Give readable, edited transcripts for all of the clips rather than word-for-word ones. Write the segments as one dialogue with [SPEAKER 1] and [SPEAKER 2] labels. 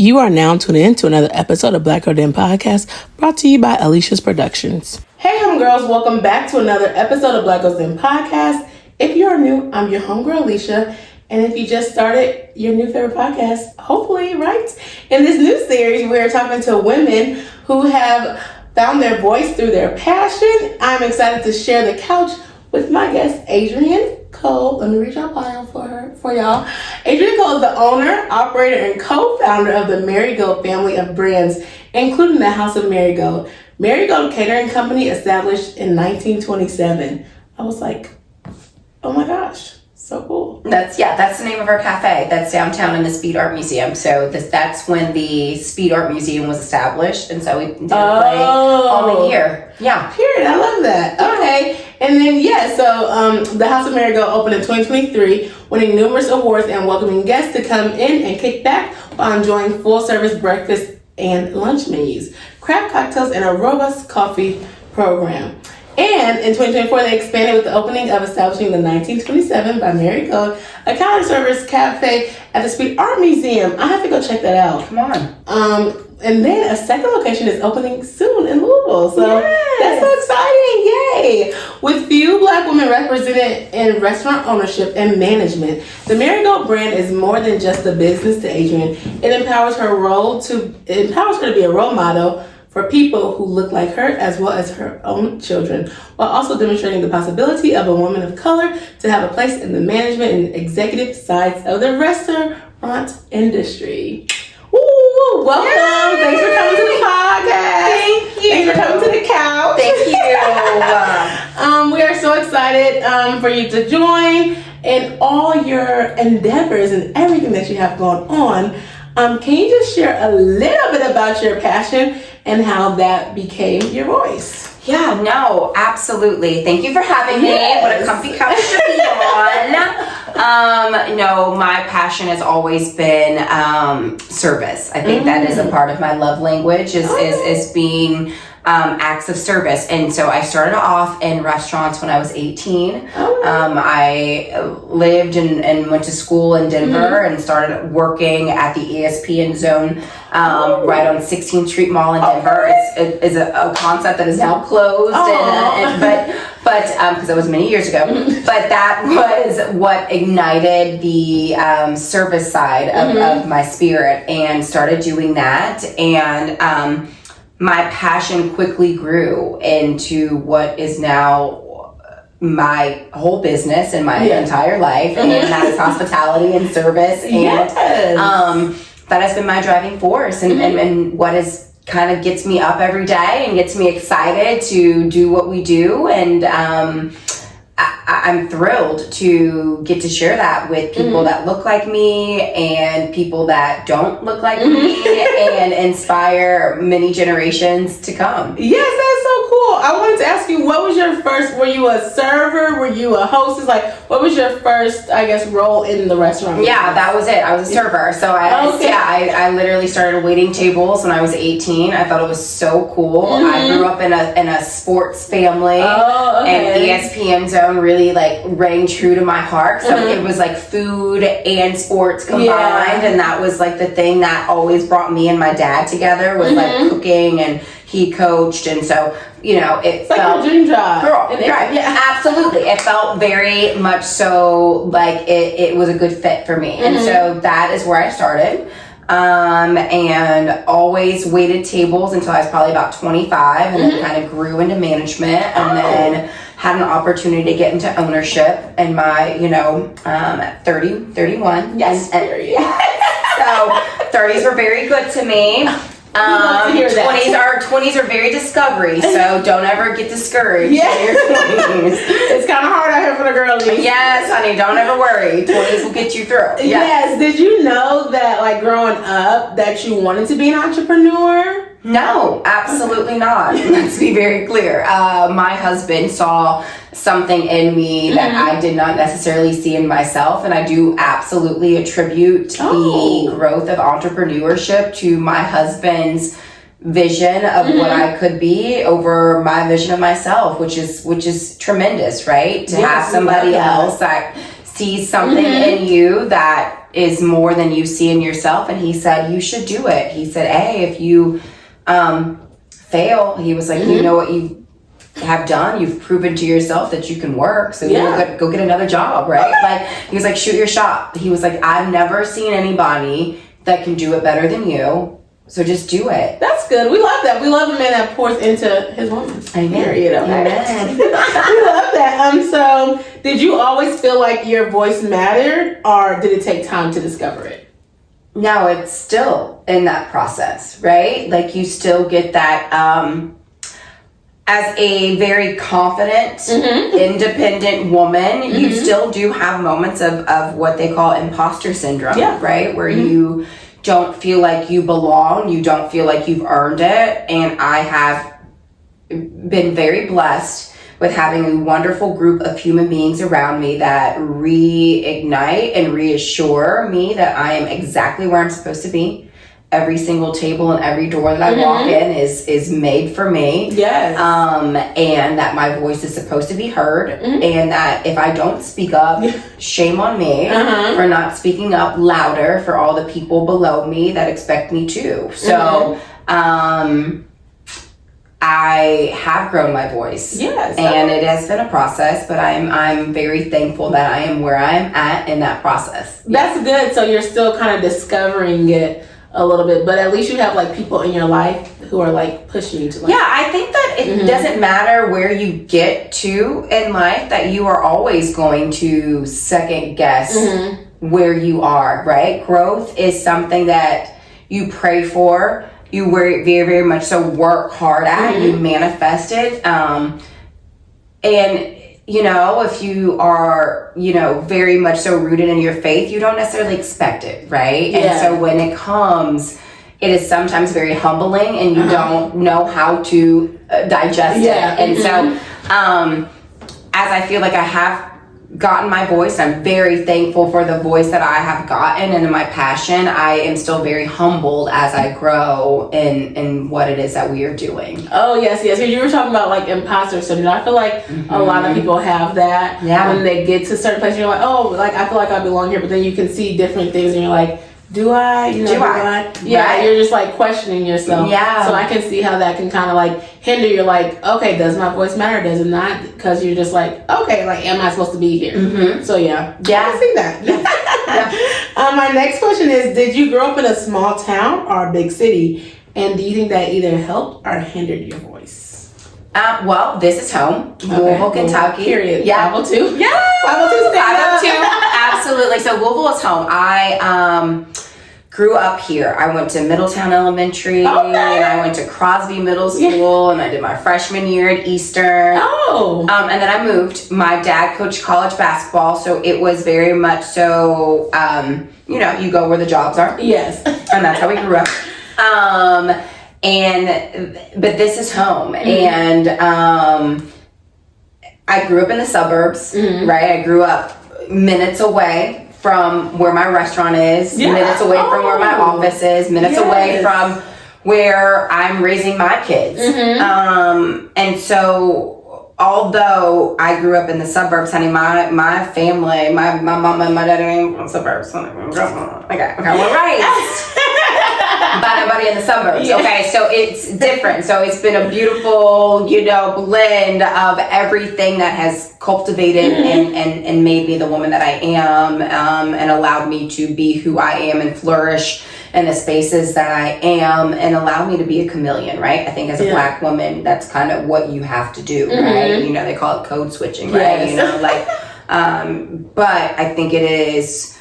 [SPEAKER 1] You are now tuning in to another episode of Black Girl Den Podcast, brought to you by Alicia's Productions. Hey, homegirls, welcome back to another episode of Black Girl Den Podcast. If you're new, I'm your homegirl, Alicia. And if you just started your new favorite podcast, hopefully, right? In this new series, we're talking to women who have found their voice through their passion. I'm excited to share the couch with my guest, Adrienne Cole. Let me read your bio for y'all. Adrienne Cole is the owner, operator, and co-founder of the Marigold family of brands, including the House of Marigold. Marigold Catering Company, established in 1927. I was like, oh my gosh, so cool.
[SPEAKER 2] That's the name of our cafe. That's downtown in the Speed Art Museum. So that's when the Speed Art Museum was established, and so we did play all the year. Yeah.
[SPEAKER 1] Period. I love that. Okay. And then, so the House of Marigold opened in 2023, winning numerous awards and welcoming guests to come in and kick back while enjoying full-service breakfast and lunch menus, craft cocktails, and a robust coffee program. And in 2024, they expanded with the opening of establishing the 1927 by Marigold, a counter service cafe at the Speed Art Museum. I have to go check that out.
[SPEAKER 2] Come on.
[SPEAKER 1] And then a second location is opening soon in Louisville. So That's so exciting. Yay. With few Black women represented in restaurant ownership and management, the Marigold brand is more than just a business to Adrienne. It empowers her to be a role model for people who look like her, as well as her own children, while also demonstrating the possibility of a woman of color to have a place in the management and executive sides of the restaurant industry. Ooh, welcome. Yay! Thanks for coming to the podcast.
[SPEAKER 2] Thank you.
[SPEAKER 1] Thanks for coming to the couch.
[SPEAKER 2] Thank you.
[SPEAKER 1] We are so excited for you to join in all your endeavors and everything that you have going on. Can you just share a little bit about your passion and how that became your voice?
[SPEAKER 2] Yeah, no, absolutely. Thank you for having me.
[SPEAKER 1] Yes.
[SPEAKER 2] What a comfy couch to be on. My passion has always been service. I think that is a part of my love language is being acts of service. And so I started off in restaurants when I was 18. I lived and went to school in Denver and started working at the ESPN Zone right on 16th Street Mall in Denver. It is a concept that is now closed, but because that was many years ago. But that was what ignited the service side of my spirit, and started doing that. And my passion quickly grew into what is now my whole business and my entire life, and that is hospitality and service. And that has been my driving force, and what is kind of gets me up every day and gets me excited to do what we do. And I'm thrilled to get to share that with people that look like me and people that don't look like me, and inspire many generations to come.
[SPEAKER 1] Yes, that's so cool. I wanted to ask you, what was your first, were you a server? Were you a hostess? Like, what was your first, I guess, role in the restaurant?
[SPEAKER 2] Yeah, that was it. I was a server. So I literally started waiting tables when I was 18. I thought it was so cool. I grew up in a sports family, and ESPN Zone really rang true to my heart. So it was like food and sports combined, and that was like the thing that always brought me and my dad together, was like cooking, and he coached, and so it felt
[SPEAKER 1] like your dream job.
[SPEAKER 2] Girl, right? Yeah, absolutely. It felt very much so like it was a good fit for me, and so that is where I started. And always waited tables until I was probably about 25, and then kind of grew into management, and then had an opportunity to get into ownership in my, at 31.
[SPEAKER 1] Yes.
[SPEAKER 2] So 30s were very good to me. 20s are very discovery, so don't ever get discouraged in your 20s.
[SPEAKER 1] It's kind of hard out here for the girlies.
[SPEAKER 2] Yes, honey, don't ever worry. 20s will get you through.
[SPEAKER 1] Yes. Did you know that, growing up, that you wanted to be an entrepreneur?
[SPEAKER 2] No, absolutely not. Let's be very clear. My husband saw something in me that I did not necessarily see in myself, and I do absolutely attribute the growth of entrepreneurship to my husband's vision of what I could be over my vision of myself, which is tremendous, right? To have somebody else that sees something in you that is more than you see in yourself. And he said, you should do it. He said, hey, if you fail, he was like, you know what you have done, you've proven to yourself that you can work, so go get another job, right? Like, he was like, shoot your shot. He was like, I've never seen anybody that can do it better than you, so just do it.
[SPEAKER 1] That's good. We love that. We love a man that pours into his woman. Period. Okay. We love that. So did you always feel like your voice mattered, or did it take time to discover it?
[SPEAKER 2] No, it's still in that process, right? Like, you still get that as a very confident, independent woman, you still do have moments of what they call imposter syndrome, right? Where you don't feel like you belong, you don't feel like you've earned it. And I have been very blessed with having a wonderful group of human beings around me that reignite and reassure me that I am exactly where I'm supposed to be. Every single table and every door that I walk in is made for me.
[SPEAKER 1] Yes.
[SPEAKER 2] And that my voice is supposed to be heard. And that if I don't speak up, shame on me for not speaking up louder for all the people below me that expect me to. So, I have grown my voice.
[SPEAKER 1] Yes.
[SPEAKER 2] And it has been a process, but I'm very thankful that I am where I'm at in that process.
[SPEAKER 1] That's good. So you're still kind of discovering it a little bit, but at least you have like people in your life who are like pushing you to like.
[SPEAKER 2] Yeah, I think that it doesn't matter where you get to in life, that you are always going to second guess where you are, right? Growth is something that you pray for, you very, very much so work hard at, you manifest it. And you know, if you are, you know, very much so rooted in your faith, you don't necessarily expect it, right? And so when it comes, it is sometimes very humbling, and you don't know how to digest it. And so, as I feel like I have gotten my voice, I'm very thankful for the voice that I have gotten, and in my passion, I am still very humbled as I grow in what it is that we are doing.
[SPEAKER 1] Oh yes. You were talking about like imposter syndrome. I feel like a lot of people have that when they get to certain places. You're like, oh, like I feel like I belong here, but then you can see different things, and you're like, do I? You know, do I? Yeah, right. You're just like questioning yourself. Yeah. So I can see how that can kind of like hinder. You're like, okay, does my voice matter? Does it not? Because you're just like, okay, like, am I supposed to be here? So yeah, I can see that. My next question is: did you grow up in a small town or a big city? And do you think that either helped or hindered your voice?
[SPEAKER 2] Well, this is home, Louisville, Kentucky.
[SPEAKER 1] Period.
[SPEAKER 2] Yeah.
[SPEAKER 1] 502.
[SPEAKER 2] Yeah. 502. Absolutely. So Louisville is home. I grew up here. I went to Middletown Elementary, and I went to Crosby Middle School, and I did my freshman year at Eastern. And then I moved. My dad coached college basketball, so it was very much so, you know, you go where the jobs are.
[SPEAKER 1] Yes.
[SPEAKER 2] And that's how we grew up. But this is home. And I grew up in the suburbs, right? I grew up minutes away from where my restaurant is, minutes away from where my office is, minutes away from where I'm raising my kids. And so, although I grew up in the suburbs, honey, my family, my mom and my dad are from the suburbs. Okay, we're right. By nobody in the suburbs. Okay, so it's different. So it's been a beautiful, you know, blend of everything that has cultivated and made me the woman that I am, and allowed me to be who I am and flourish in the spaces that I am, and allow me to be a chameleon, right? I think as a Black woman, that's kind of what you have to do, right? You know, they call it code switching, right? You know, like, but I think it is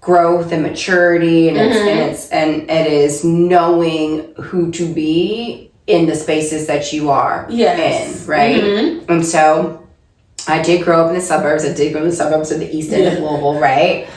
[SPEAKER 2] growth and maturity, and it is knowing who to be in the spaces that you are in, right? And so I did grow up in the suburbs. I did go to the suburbs of the east end of Louisville, right?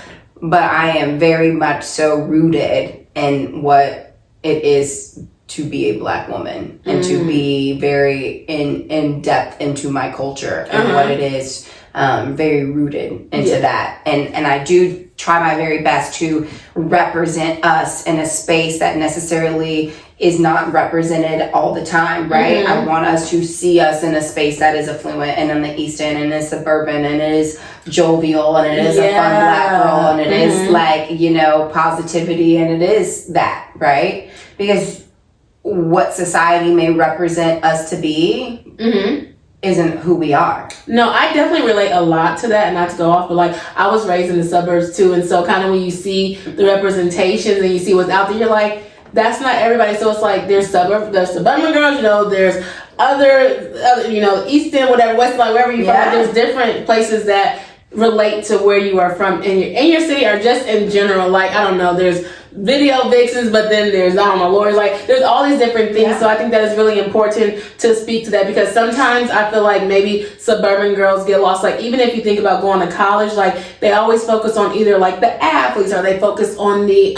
[SPEAKER 2] But I am very much so rooted in what it is to be a Black woman, and to be very in depth into my culture and what it is, very rooted into that. And I do try my very best to represent us in a space that necessarily is not represented all the time, right? I want us to see us in a space that is affluent and in the East End and is suburban and it is jovial and it is a fun black girl and it is like, you know, positivity and it is that, right? Because what society may represent us to be isn't who we are.
[SPEAKER 1] No, I definitely relate a lot to that, and not to go off, but like I was raised in the suburbs too, and so kind of when you see the representations and you see what's out there, you're like, that's not everybody. So it's like there's suburban girls, you know, there's other you know, East End, whatever, West, like wherever you from. Like, there's different places that relate to where you are from in your city, or just in general. Like, I don't know, there's video vixens, but then there's, I don't know, lawyers, like there's all these different things. So I think that is really important to speak to that, because sometimes I feel like maybe suburban girls get lost. Like, even if you think about going to college, like they always focus on either like the athletes, or they focus on the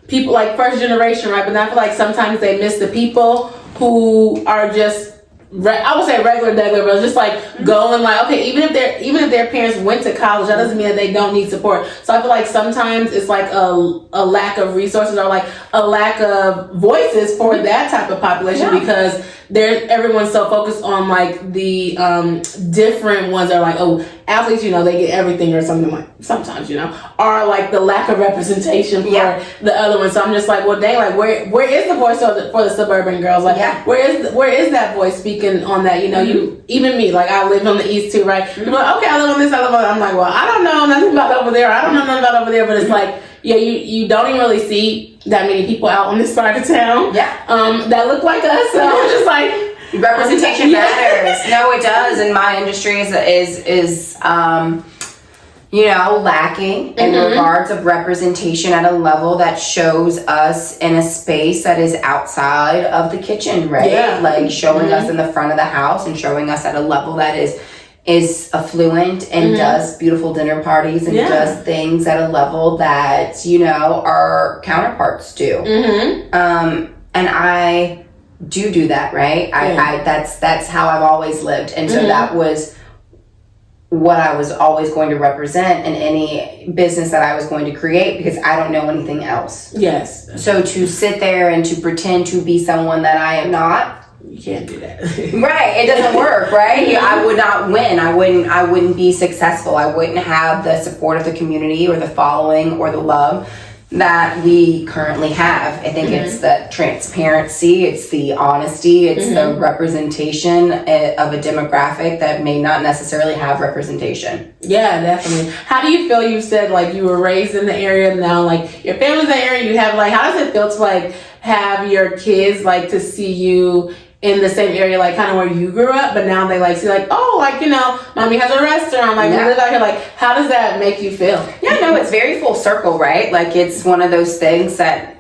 [SPEAKER 1] people like first generation, right? But I feel like sometimes they miss the people who are just I would say regular, but just like going like, okay, even if their parents went to college, that doesn't mean that they don't need support. So I feel like sometimes it's like a lack of resources, or like a lack of voices for that type of population, because everyone's so focused on like the different ones that are like, oh, athletes, you know, they get everything or something, like sometimes, you know, or like the lack of representation for the other ones. So I'm just like, well, dang, like where is the voice for the suburban girls? Like where is that voice speaking on that? You know, you, even me, like I live on the East too, right? People are like, okay, I live on this, I live on that. I'm like, well, I don't know nothing about over there. I don't know nothing about over there, but it's like, yeah, you don't even really see that many people out on this side of town that look like us. So I'm just like,
[SPEAKER 2] representation matters. No, it does. And my industry is you know, lacking in regards of representation at a level that shows us in a space that is outside of the kitchen, right? Like showing us in the front of the house and showing us at a level that is affluent and does beautiful dinner parties and does things at a level that, you know, our counterparts do. And I do that, right? I that's how I've always lived. And so that was what I was always going to represent in any business that I was going to create, because I don't know anything else.
[SPEAKER 1] Yes.
[SPEAKER 2] So to sit there and to pretend to be someone that I am not,
[SPEAKER 1] you can't do that.
[SPEAKER 2] Right. It doesn't work, right? I would not win. I wouldn't be successful. I wouldn't have the support of the community or the following or the love that we currently have. I think it's the transparency, it's the honesty, it's the representation of a demographic that may not necessarily have representation.
[SPEAKER 1] Yeah, definitely. How do you feel? You said like you were raised in the area, now like your family's in the area, you have like, how does it feel to like have your kids like to see you in the same area, like kind of where you grew up, but now they like see like, oh, like, you know, mommy has a restaurant, like we live out here, like how does that make you feel?
[SPEAKER 2] Yeah, no, it's very full circle, right? Like it's one of those things that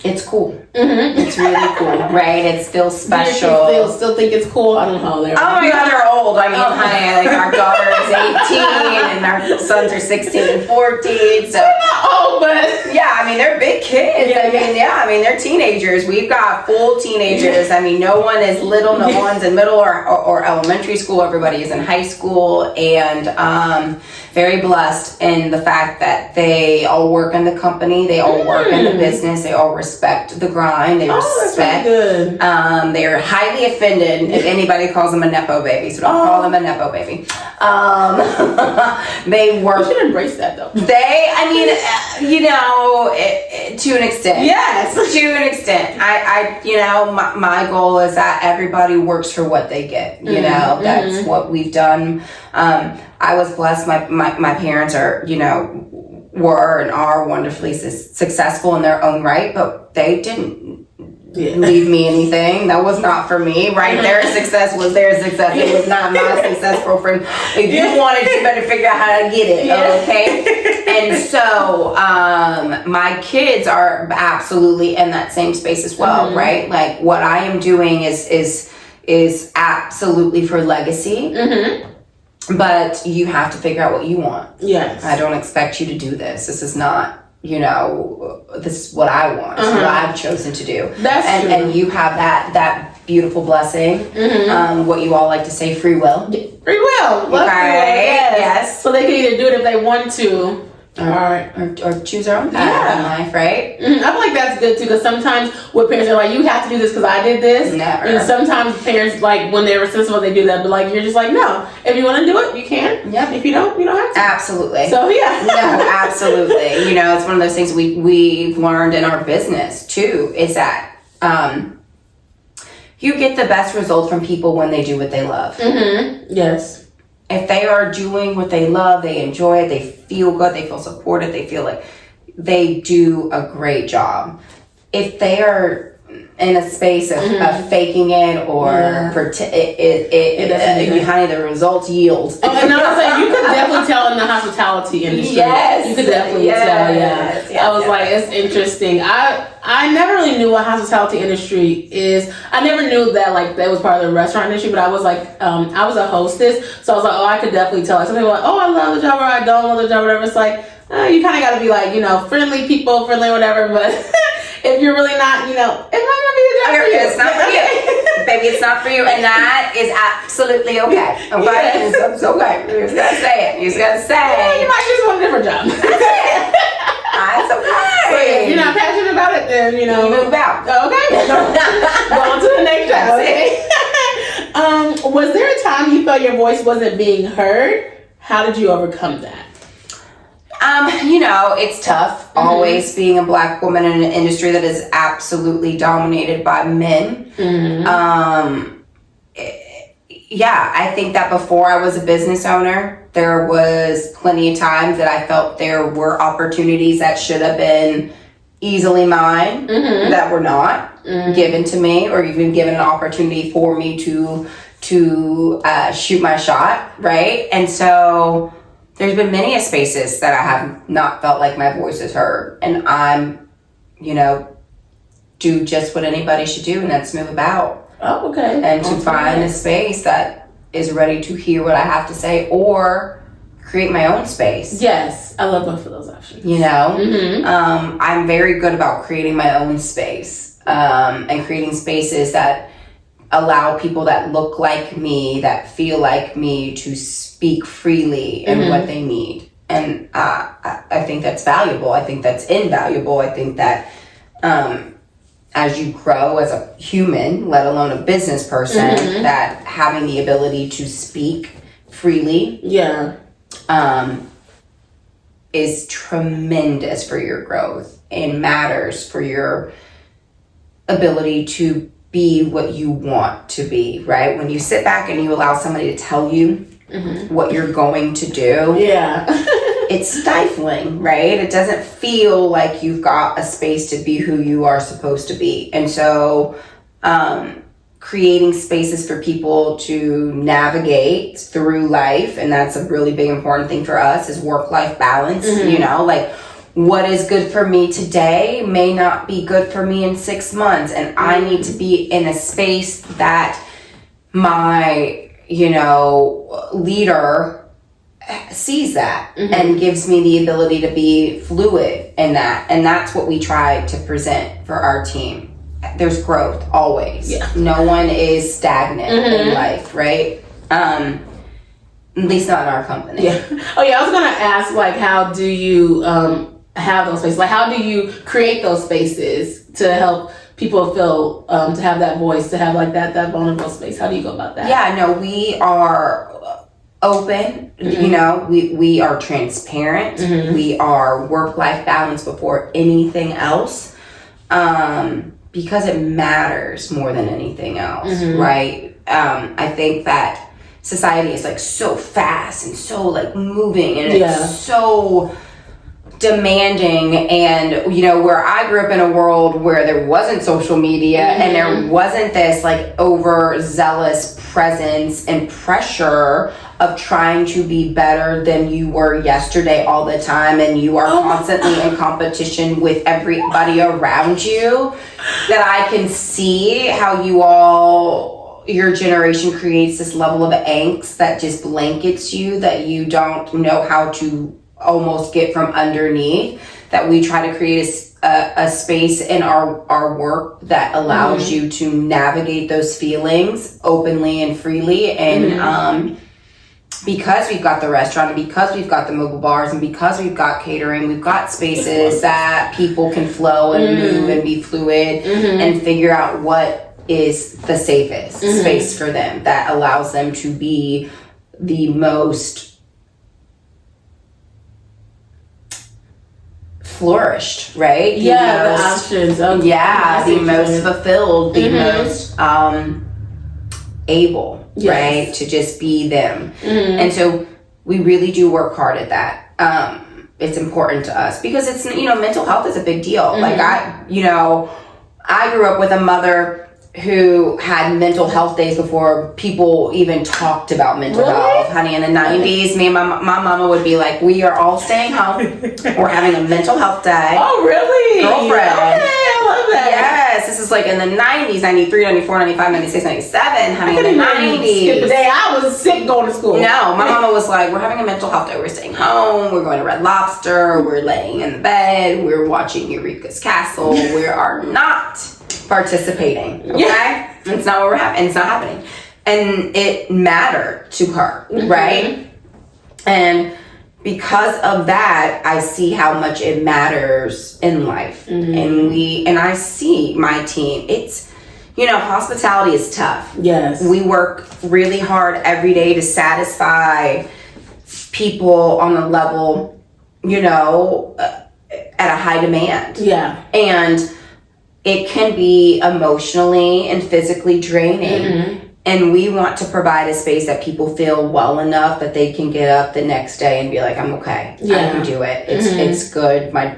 [SPEAKER 2] it's cool. It's really cool, right? It feels special.
[SPEAKER 1] Do your kids still think it's cool? I don't know.
[SPEAKER 2] Oh my God, they're old. I mean, honey, like our daughter is 18 and our sons are 16 and 14. So
[SPEAKER 1] they're not old, but
[SPEAKER 2] yeah, I mean they're big kids. I mean they're teenagers. We've got full teenagers. I mean, no one is little, no one's in middle or elementary school. Everybody is in high school, and very blessed in the fact that they all work in the company, they all work in the business, they all respect the grind, they respect.
[SPEAKER 1] Good.
[SPEAKER 2] They're highly offended if anybody calls them a nepo baby, so don't call them a nepo baby. They work.
[SPEAKER 1] You should embrace that though.
[SPEAKER 2] I mean, you know, to an extent.
[SPEAKER 1] Yes.
[SPEAKER 2] To an extent. I you know, my goal is that everybody works for what they get. You know, that's what we've done. I was blessed. My parents are, you know, were and are wonderfully successful in their own right, but they didn't leave me anything. That was not for me, right? Their success was their success. It was not my success, girlfriend. If you want it, you better figure out how to get it, okay? And so my kids are absolutely in that same space as well, right? Like what I am doing is absolutely for legacy. But you have to figure out what you want.
[SPEAKER 1] Yes.
[SPEAKER 2] I don't expect you to do this. This is not, you know, this is what I want. This is what I've chosen to do.
[SPEAKER 1] That's true.
[SPEAKER 2] And you have that beautiful blessing. What you all like to say, free will.
[SPEAKER 1] Free will. Love free will. Yes.
[SPEAKER 2] Yes.
[SPEAKER 1] So they can either do it if they want to, All right.
[SPEAKER 2] Or choose our own path in life, right?
[SPEAKER 1] Mm-hmm. I feel like that's good too, because sometimes with parents are like, you have to do this because I did this.
[SPEAKER 2] Never.
[SPEAKER 1] And sometimes parents, like, when they're responsible, they do that, but like, you're just like, no, if you want to do it, you can.
[SPEAKER 2] Yep.
[SPEAKER 1] If you don't, you don't have to.
[SPEAKER 2] Absolutely.
[SPEAKER 1] So yeah.
[SPEAKER 2] No, absolutely. You know, it's one of those things we've learned in our business too, is that you get the best results from people when they do what they love.
[SPEAKER 1] Mm-hmm. Yes.
[SPEAKER 2] If they are doing what they love, they enjoy it, they feel good, they feel supported, they feel like they do a great job. If they are in a space of faking it or honey, the results yield.
[SPEAKER 1] Oh, and I was like, you could definitely tell in the hospitality industry.
[SPEAKER 2] Yes.
[SPEAKER 1] You could definitely tell, yeah. I was like, it's interesting. I never really knew what hospitality industry is. I never knew that like that was part of the restaurant industry, but I was like, I was a hostess, so I was like, oh, I could definitely tell. Like some people are like, oh, I love the job or I don't love the job, whatever. It's like, you kind of got to be like, you know, friendly, whatever, but if you're really not, you know, it might not be the job for you.
[SPEAKER 2] It's not for you. Baby, it's not for you, and that is absolutely okay. Okay?
[SPEAKER 1] Yes.
[SPEAKER 2] It's okay. You just gotta say it. You just gotta say
[SPEAKER 1] you might just want a different job.
[SPEAKER 2] That's okay.
[SPEAKER 1] But if you're not passionate about it, then, you know.
[SPEAKER 2] You move out.
[SPEAKER 1] Okay. Go on to the next job. Okay. Was there a time you felt your voice wasn't being heard? How did you overcome that?
[SPEAKER 2] You know, it's tough always being a Black woman in an industry that is absolutely dominated by men. Yeah, I think that before I was a business owner, there was plenty of times that I felt there were opportunities that should have been easily mine that were not given to me, or even given an opportunity for me to shoot my shot, right? And so there's been many spaces that I have not felt like my voice is heard, and I'm, you know, do just what anybody should do, and that's move about.
[SPEAKER 1] Oh, okay.
[SPEAKER 2] And to find a space that is ready to hear what I have to say, or create my own space.
[SPEAKER 1] Yes, I love both of those options.
[SPEAKER 2] You know, I'm very good about creating my own space, and creating spaces that allow people that look like me, that feel like me, to speak freely in what they need. And I think that's valuable. I think that's invaluable. I think that as you grow as a human, let alone a business person, that having the ability to speak freely is tremendous for your growth and matters for your ability to be what you want to be, right? When you sit back and you allow somebody to tell you what you're going to do, it's stifling, right? It doesn't feel like you've got a space to be who you are supposed to be. And so creating spaces for people to navigate through life, and that's a really big important thing for us, is work-life balance. You know, like, what is good for me today may not be good for me in 6 months, and I need to be in a space that my, you know, leader sees that and gives me the ability to be fluid in that. And that's what we try to present for our team. There's growth always. No one is stagnant in life, right? At least not in our company.
[SPEAKER 1] Oh yeah, I was gonna ask, like, how do you have those spaces? Like, how do you create those spaces to help people feel to have that voice, to have like that vulnerable space? How do you go about that?
[SPEAKER 2] Yeah, no, we are open. You know, we are transparent. We are work-life balance before anything else, because it matters more than anything else, right? I think that society is like so fast and so like moving, and it's so demanding. And you know, where I grew up in a world where there wasn't social media and there wasn't this like overzealous presence and pressure of trying to be better than you were yesterday all the time, and you are constantly in competition with everybody around you, that I can see how your generation creates this level of angst that just blankets you, that you don't know how to almost get from underneath. That we try to create a space in our work that allows you to navigate those feelings openly and freely, and because we've got the restaurant, and because we've got the mobile bars, and because we've got catering, we've got spaces that people can flow and move and be fluid and figure out what is the safest space for them that allows them to be the most flourished, right?
[SPEAKER 1] The options.
[SPEAKER 2] The most fulfilled, the most able, right, to just be them. And so we really do work hard at that. It's important to us because it's, mental health is a big deal. Like I grew up with a mother who had mental health days before people even talked about mental health. Honey, in the 90s, me and my mama would be like, we are all staying home. We're having a mental health day.
[SPEAKER 1] Oh, really?
[SPEAKER 2] Girlfriend.
[SPEAKER 1] Okay, I love that.
[SPEAKER 2] Yes, this is like in the 90s, 93, 94, 95, 96, 97, honey, in the 90s.
[SPEAKER 1] Skip a day. I was sick going to school.
[SPEAKER 2] No, my mama was like, we're having a mental health day. We're staying home. We're going to Red Lobster. We're laying in the bed. We're watching Eureka's Castle. We are not participating, okay? It's not what we're having. It's not happening. And it mattered to her, right? And because of that, I see how much it matters in life. And I see my team. It's, hospitality is tough.
[SPEAKER 1] Yes.
[SPEAKER 2] We work really hard every day to satisfy people on a level, at a high demand.
[SPEAKER 1] Yeah.
[SPEAKER 2] And it can be emotionally and physically draining. And we want to provide a space that people feel well enough that they can get up the next day and be like, I'm okay. I can do it. It's good. My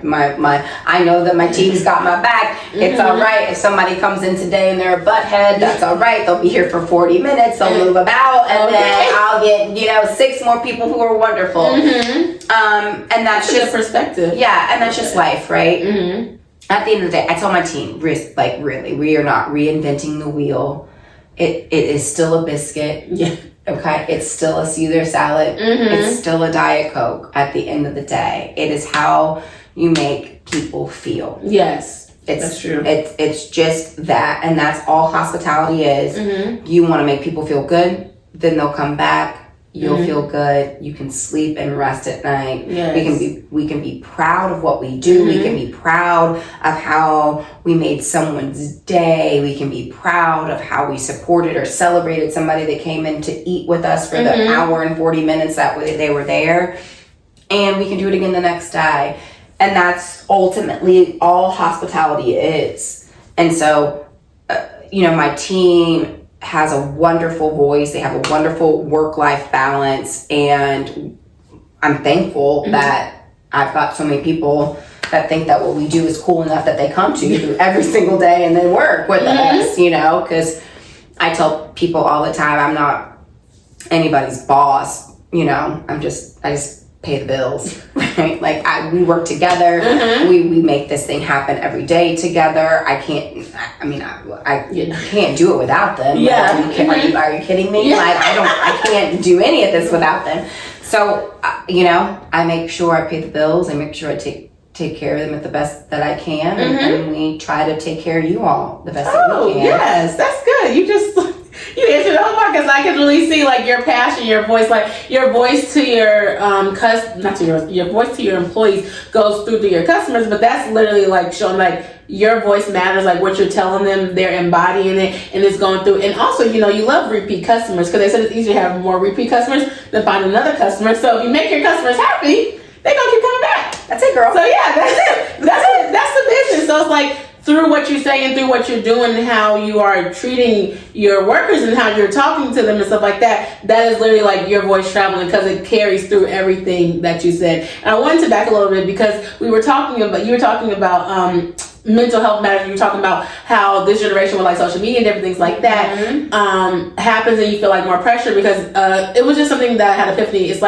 [SPEAKER 2] I know that my team's got my back. It's all right. If somebody comes in today and they're a butthead, that's all right. They'll be here for 40 minutes. They'll move about, and then I'll get 6 more people who are wonderful. And that's just
[SPEAKER 1] perspective.
[SPEAKER 2] Yeah, and that's just life, right? At the end of the day, I tell my team, really, we are not reinventing the wheel. It is still a biscuit.
[SPEAKER 1] Yeah.
[SPEAKER 2] Okay. It's still a Caesar salad. It's still a Diet Coke at the end of the day. It is how you make people feel.
[SPEAKER 1] Yes. That's true.
[SPEAKER 2] It's just that. And that's all hospitality is. You want to make people feel good, then they'll come back. You'll feel good. You can sleep and rest at night.
[SPEAKER 1] Yes.
[SPEAKER 2] We can be proud of what we do. We can be proud of how we made someone's day. We can be proud of how we supported or celebrated somebody that came in to eat with us for the hour and 40 minutes that they were there. And we can do it again the next day. And that's ultimately all hospitality is. And so, my team has a wonderful voice. They have a wonderful work-life balance, and I'm thankful that I've got so many people that think that what we do is cool enough that they come to every single day and they work with us, because I tell people all the time, I'm not anybody's boss, I just pay the bills, right? Like we work together. We make this thing happen every day together. I can't do it without them.
[SPEAKER 1] Yeah.
[SPEAKER 2] Like, are you kidding me?
[SPEAKER 1] Yeah.
[SPEAKER 2] Like I can't do any of this without them. So, I make sure I pay the bills. I make sure I take care of them at the best that I can. And we try to take care of you all the best that we can.
[SPEAKER 1] Yes, that's good. You answered the whole part because I can really see your passion, your voice, your voice to your your voice to your employees goes through to your customers, but that's literally showing your voice matters, what you're telling them, they're embodying it, and it's going through. And also, you love repeat customers because they said it's easier to have more repeat customers than find another customer. So if you make your customers happy, they're gonna keep coming back.
[SPEAKER 2] That's it, girl.
[SPEAKER 1] So yeah, that's it. That's the business. So it's through what you're saying, through what you're doing, and how you are treating your workers and how you're talking to them and stuff like that, that is literally your voice traveling because it carries through everything that you said. And I wanted to back a little bit because you were talking about mental health matters. You were talking about how this generation with social media and different things like that happens, and you feel more pressure because it was just something that I had epiphany. It's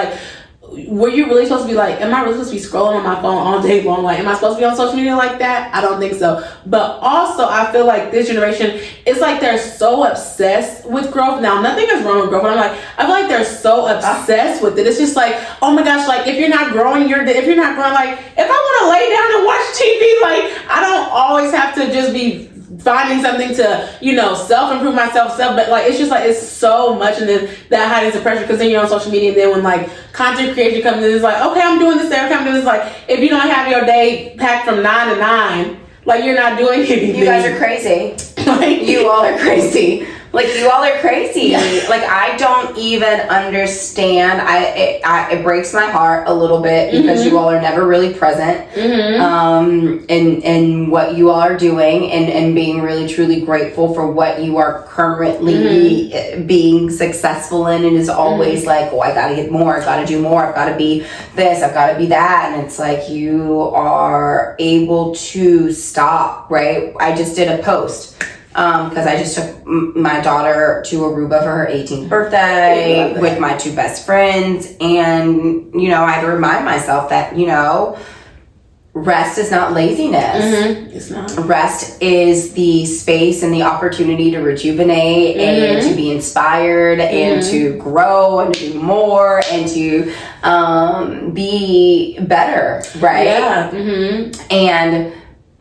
[SPEAKER 1] were you really supposed to be am I really supposed to be scrolling on my phone all day long? Am I supposed to be on social media like that? I don't think so. But also, I feel this generation, it's they're so obsessed with growth. Now, nothing is wrong with growth, but I feel they're so obsessed with it. It's just oh my gosh, if you're not growing, if you're not growing, if I want to lay down and watch TV, I don't always have to just be finding something to, self-improve myself, but like, it's just like, it's so much in this, that heightens the pressure, because then you're on social media, and then when like content creation comes in, it's like, okay, I'm doing this there, okay, I'm doing this. Like, if you don't have your day packed from 9 to 9, like, you're not doing anything.
[SPEAKER 2] You guys are crazy. You all are crazy. Like, you all are crazy. Like, I don't even understand. It breaks my heart a little bit, because you all are never really present in what you all are doing, and being really, truly grateful for what you are currently being successful in, and is always like, oh, I gotta get more, I gotta do more, I've gotta be this, I've gotta be that. And it's like, you are able to stop, right? I just did a post. Because I just took my daughter to Aruba for her 18th birthday with my 2 best friends. And, I had to remind myself that, rest is not laziness.
[SPEAKER 1] It's not.
[SPEAKER 2] Rest is the space and the opportunity to rejuvenate and to be inspired and to grow and to do more and to be better, right?
[SPEAKER 1] Yeah.
[SPEAKER 2] And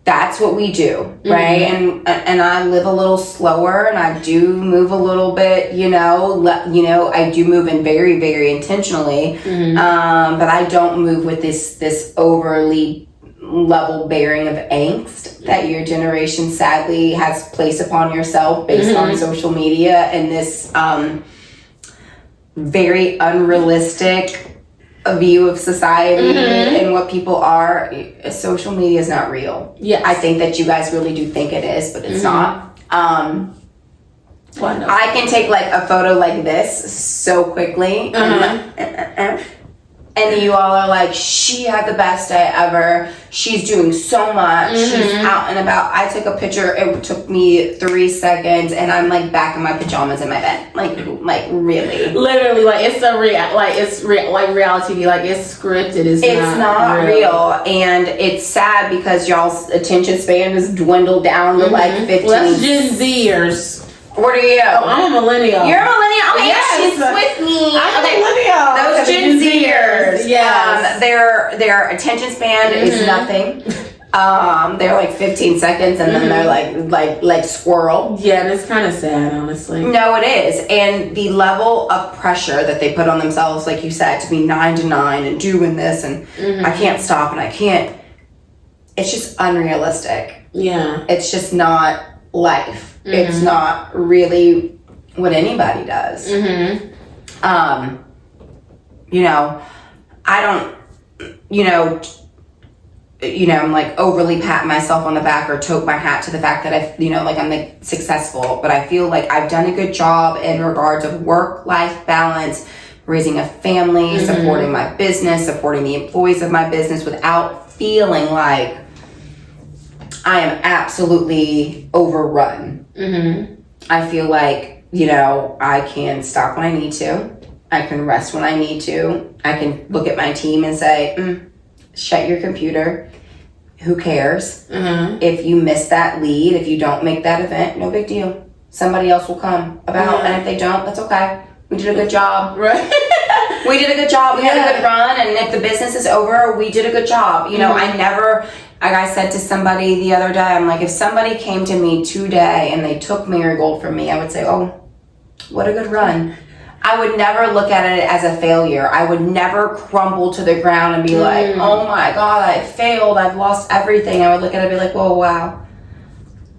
[SPEAKER 2] that's what we do, right? And I live a little slower, and I do move a little bit, I do move in very, very intentionally, but I don't move with this overly level bearing of angst that your generation sadly has placed upon yourself based on social media, and this very unrealistic a view of society and what people are. Social media is not real.
[SPEAKER 1] Yes.
[SPEAKER 2] I think that you guys really do think it is, but it's not. I can take like a photo like this so quickly, and you all are like, she had the best day ever. She's doing so much. She's out and about. I took a picture. It took me 3 seconds, and I'm like back in my pajamas in my bed. Like really.
[SPEAKER 1] Literally, like it's like reality TV. Like it's scripted. It's not
[SPEAKER 2] real, and it's sad because y'all's attention span has dwindled down to like 15.
[SPEAKER 1] Well, that's Gen Zers.
[SPEAKER 2] What are you?
[SPEAKER 1] Oh, I'm a millennial.
[SPEAKER 2] You're a millennial? Okay,
[SPEAKER 1] yes.
[SPEAKER 2] She's with me.
[SPEAKER 1] I'm a millennial.
[SPEAKER 2] Those Gen Zers.
[SPEAKER 1] Yes.
[SPEAKER 2] Their attention span is nothing. They're like 15 seconds, and then they're like squirrel.
[SPEAKER 1] Yeah, and it's kind of sad, honestly.
[SPEAKER 2] No, it is. And the level of pressure that they put on themselves, like you said, to be 9 to 9 and doing this, and I can't stop, and I can't. It's just unrealistic.
[SPEAKER 1] Yeah.
[SPEAKER 2] It's just not life. It's not really what anybody does. I don't, I'm like overly patting myself on the back or tote my hat to the fact that I'm like successful, but I feel like I've done a good job in regards of work-life balance, raising a family, supporting my business, supporting the employees of my business without feeling like I am absolutely overrun. I feel like, I can stop when I need to. I can rest when I need to. I can look at my team and say, shut your computer. Who cares? If you miss that lead, if you don't make that event, no big deal. Somebody else will come about. And if they don't, that's okay. We did a good job.
[SPEAKER 1] Right.
[SPEAKER 2] We did a good job. We had a good run. And if the business is over, we did a good job. I never... Like I said to somebody the other day, I'm like, if somebody came to me today and they took Marigold from me, I would say, oh, what a good run. I would never look at it as a failure. I would never crumble to the ground and be like, oh my God, I failed. I've lost everything. I would look at it and be like, whoa, wow.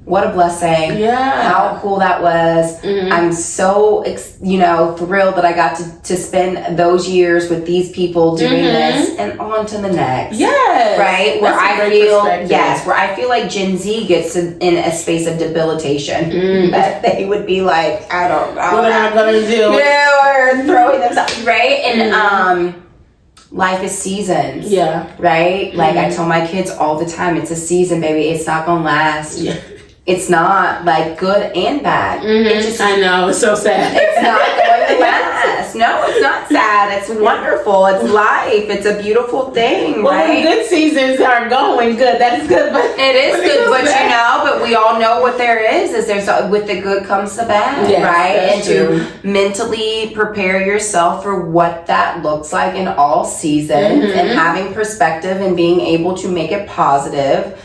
[SPEAKER 2] What a blessing.
[SPEAKER 1] Yeah.
[SPEAKER 2] How cool that was. I'm so, thrilled that I got to spend those years with these people doing this, and on to the next.
[SPEAKER 1] Yes.
[SPEAKER 2] Right? Where I feel like Gen Z gets in a space of debilitation. That they would be like, I don't know.
[SPEAKER 1] What am I going to do?
[SPEAKER 2] Or throwing themselves, right? And, life is seasons.
[SPEAKER 1] Yeah.
[SPEAKER 2] Right? Like I tell my kids all the time, it's a season, baby. It's not going to last.
[SPEAKER 1] Yeah.
[SPEAKER 2] It's not like good and bad.
[SPEAKER 1] I know, it's so sad.
[SPEAKER 2] It's not going to last. No, it's not sad. It's wonderful. It's life. It's a beautiful thing,
[SPEAKER 1] well,
[SPEAKER 2] right?
[SPEAKER 1] The good seasons are going good. That's good, but
[SPEAKER 2] it is good, but but we all know what there is there's with the good comes the bad, right? And
[SPEAKER 1] true.
[SPEAKER 2] To mentally prepare yourself for what that looks like in all seasons, and having perspective and being able to make it positive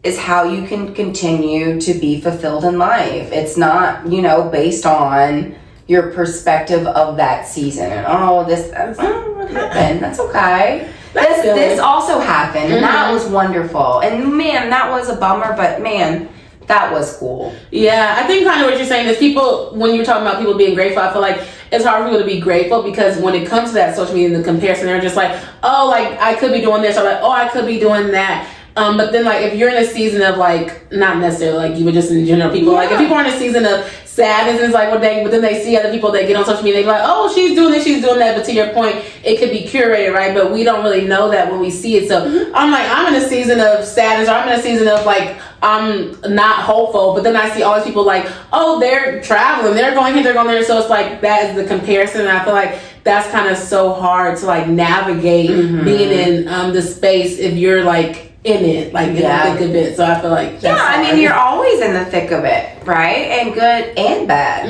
[SPEAKER 2] is how you can continue to be fulfilled in life. It's not, based on your perspective of that season. And what happened? That's okay. This also happened, and that was wonderful. And man, that was a bummer, but man, that was cool.
[SPEAKER 1] Yeah, I think kind of what you're saying is people, when you're talking about people being grateful, I feel like it's hard for people to be grateful because when it comes to that social media and the comparison, they're just like, oh, like I could be doing this, or like, oh, I could be doing that. But then like if you're in a season of like, not necessarily like you, but just in general, people like if people are in a season of sadness, and it's like, well, but then they see other people that get on social media, they're like, oh, she's doing this, she's doing that. But to your point, it could be curated, right? But we don't really know that when we see it. So I'm like, I'm in a season of sadness, or I'm in a season of like, I'm not hopeful. But then I see all these people like, oh, they're traveling, they're going here, they're going there. So it's like, that is the comparison. And I feel like that's kind of so hard to like navigate being in the space if you're like in it, like in the thick of it. So I feel like that's hard.
[SPEAKER 2] You're always in the thick of it, right? And good and bad.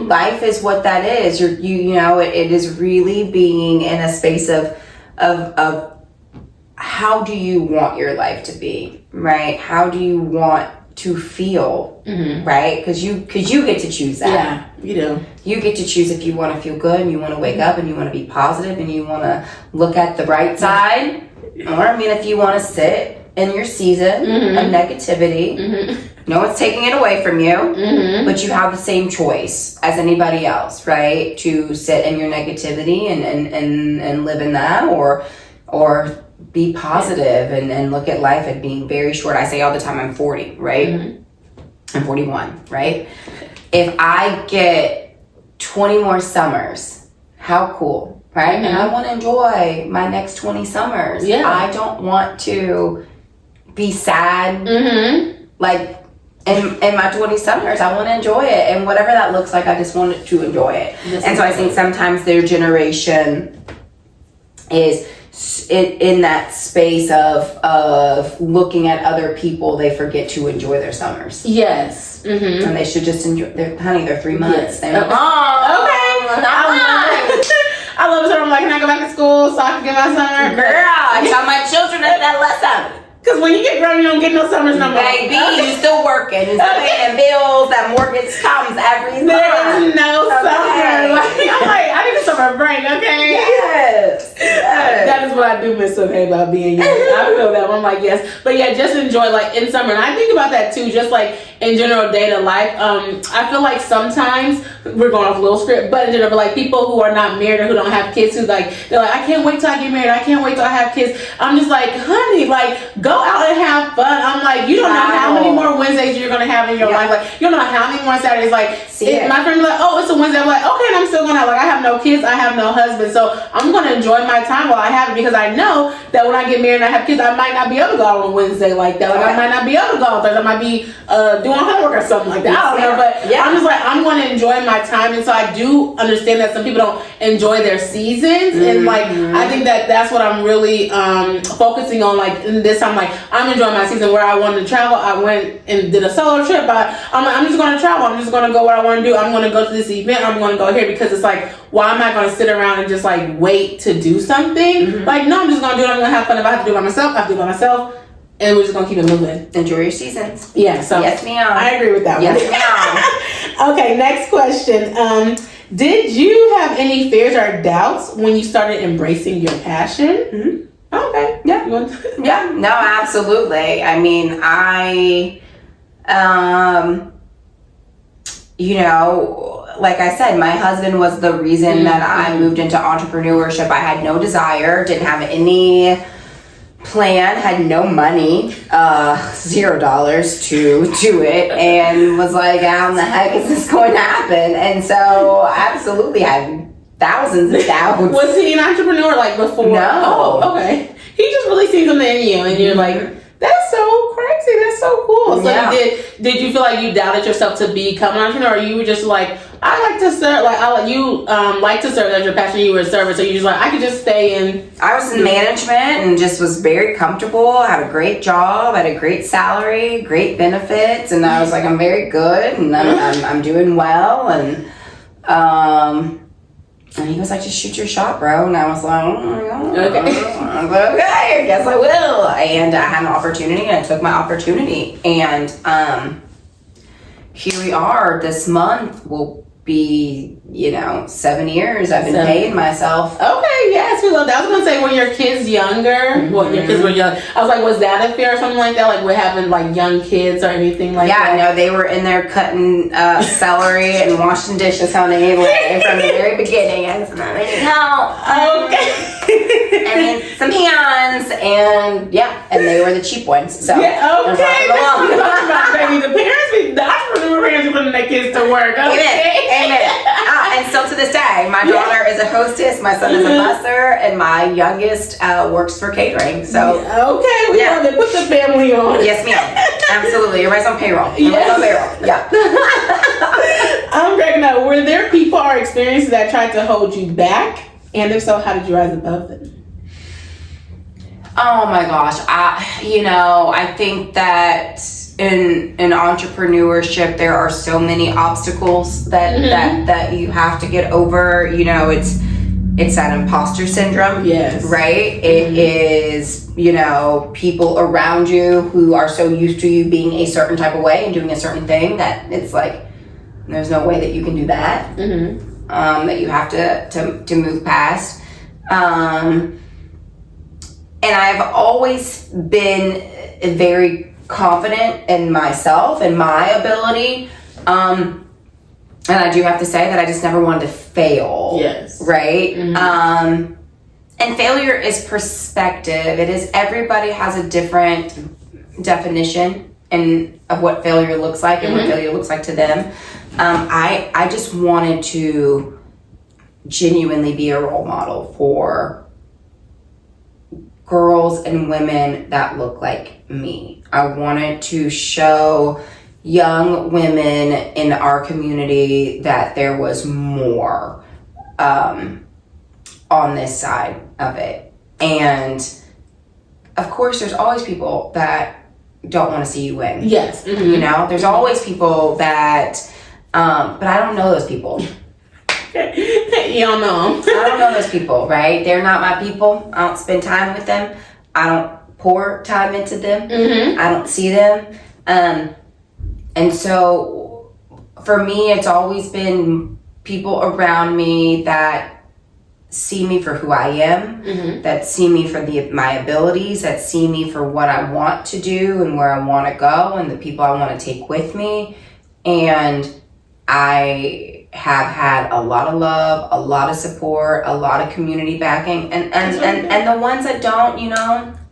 [SPEAKER 2] Life is what that is. It is really being in a space of how do you want your life to be, right? How do you want to feel, right? Because you get to choose that.
[SPEAKER 1] Yeah, you do.
[SPEAKER 2] You get to choose if you want to feel good and you want to wake up and you want to be positive and you want to look at the bright side. Or, if you want to sit in your season of negativity, no one's taking it away from you, but you have the same choice as anybody else, right? To sit in your negativity and live in that, or be positive and look at life as being very short. I say all the time, I'm 40, right? I'm 41, right? If I get 20 more summers, how cool. Right? And I want to enjoy my next 20 summers. Yeah. I don't want to be sad. Like in my 20 summers, I want to enjoy it. And whatever that looks like, I just want to enjoy it. And so I think sometimes their generation is in that space of looking at other people, they forget to enjoy their summers.
[SPEAKER 1] Yes.
[SPEAKER 2] And they should just enjoy they're 3 months.
[SPEAKER 1] Yes.
[SPEAKER 2] They're like,
[SPEAKER 1] I love it. So I'm like, can I go back to school so I can get my summer?
[SPEAKER 2] Girl, I tell my children that lesson.
[SPEAKER 1] Because when you get grown, you don't get no summers no more.
[SPEAKER 2] Baby, you still working. You still paying bills. That mortgage comes every month.
[SPEAKER 1] There is no summer. I'm like, I need a summer break, okay?
[SPEAKER 2] Yes.
[SPEAKER 1] That is what I do miss, okay, about being young. I feel that one. I'm like, yes. But yeah, just enjoy, like, in summer. And I think about that, too, just, like, in general, day to life. I feel like sometimes, we're going off a little script, but in general, like, people who are not married or who don't have kids, who, like, they're like, I can't wait till I get married. I can't wait till I have kids. I'm just like, honey, like, go out and have fun. I'm like, you don't know how many more Wednesdays you're going to have in your life. Like, you don't know how many more Saturdays. Like, my friend be like, oh, it's a Wednesday. I'm like, okay, and I'm still going out. Like, I have no kids. I have no husband. So I'm going to enjoy my time while I have it, because I know that when I get married and I have kids, I might not be able to go out on Wednesday like that. Like, I might not be able to go out Thursday. I might be doing homework or something like that. I don't know. But I'm just like, I'm going to enjoy my time. And so I do understand that some people don't enjoy their seasons. And like, I think that that's what I'm really focusing on. Like, in this time, like, I'm enjoying my season where I wanted to travel. I went and did a solo trip. I'm just going to travel. I'm just going to go where I want to do. I'm going to go to this event. I'm going to go here, because it's like, why am I going to sit around and just like wait to do something? Like, no, I'm just going to do it. I'm going to have fun. If I have to do it by myself, I have to do it by myself. And we're just going to keep it moving.
[SPEAKER 2] Enjoy your seasons.
[SPEAKER 1] Yeah. So
[SPEAKER 2] yes, ma'am.
[SPEAKER 1] I agree with that
[SPEAKER 2] yes,
[SPEAKER 1] one.
[SPEAKER 2] Yes,
[SPEAKER 1] ma'am. Okay, next question. Did you have any fears or doubts when you started embracing your passion? Okay.
[SPEAKER 2] Yeah. Yeah. No, absolutely. I mean, like I said, my husband was the reason that I moved into entrepreneurship. I had no desire, didn't have any plan, had no money, $0 to do it, and was like, how in the heck is this going to happen? And so absolutely had thousands of doubts.
[SPEAKER 1] Was he an entrepreneur like before?
[SPEAKER 2] No.
[SPEAKER 1] Oh, okay. He just really sees something in you, and you're like, that's so crazy. That's so cool. So did you feel like you doubted yourself to become an entrepreneur, or you were just like, I like to serve, like to serve, that's your passion, you were a server, so you just like, I could just stay in.
[SPEAKER 2] I was in management and just was very comfortable, had a great job, had a great salary, great benefits, and I was like, I'm very good, and I'm doing well, and And he was like, just shoot your shot, bro. And I was like, okay, I guess I will. And I had an opportunity, and I took my opportunity. And here we are. This month will be, 7 years I've been paying myself.
[SPEAKER 1] Okay, yes, we love that. I was gonna say, when your kids younger, well, your kids were young, I was like, was that a fear or something like that? Like, what happened, like young kids or anything like that?
[SPEAKER 2] Yeah, no, they were in there cutting celery and washing dishes on the anyway from the very beginning. And so I need help.
[SPEAKER 1] Okay.
[SPEAKER 2] I mean, some hands, and they were the cheap ones. So
[SPEAKER 1] okay. Baby, the parents, that's when the parents are putting their kids to work. Okay.
[SPEAKER 2] Amen. And still to this day, my daughter is a hostess, my son is a busser, and my youngest works for catering. So
[SPEAKER 1] we love it. Put the family on.
[SPEAKER 2] Yes, ma'am. Absolutely. Everybody's on payroll. Everybody's on payroll. Yeah.
[SPEAKER 1] I'm cracking up. Were there people or experiences that tried to hold you back? And if so, how did you rise above them?
[SPEAKER 2] Oh my gosh. I think that in entrepreneurship, there are so many obstacles that you have to get over. It's that imposter syndrome.
[SPEAKER 1] Yes.
[SPEAKER 2] Right? It is, people around you who are so used to you being a certain type of way and doing a certain thing that it's like, there's no way that you can do that. That you have to move past. And I've always been very confident in myself and my ability. And I do have to say that I just never wanted to fail.
[SPEAKER 1] Yes.
[SPEAKER 2] Right? And failure is perspective. It is, everybody has a different definition of what failure looks like and what failure looks like to them. I just wanted to genuinely be a role model for girls and women that look like me. I wanted to show young women in our community that there was more on this side of it. And of course, there's always people that don't want to see you win.
[SPEAKER 1] Yes.
[SPEAKER 2] There's always people that, but I don't know those people.
[SPEAKER 1] You don't know them.
[SPEAKER 2] I don't know those people, right? They're not my people. I don't spend time with them. I don't pour time into them. I don't see them. And so for me, it's always been people around me that see me for who I am, that see me for my abilities, that see me for what I want to do and where I want to go and the people I want to take with me. And I have had a lot of love, a lot of support, a lot of community backing, and the ones that don't,
[SPEAKER 1] you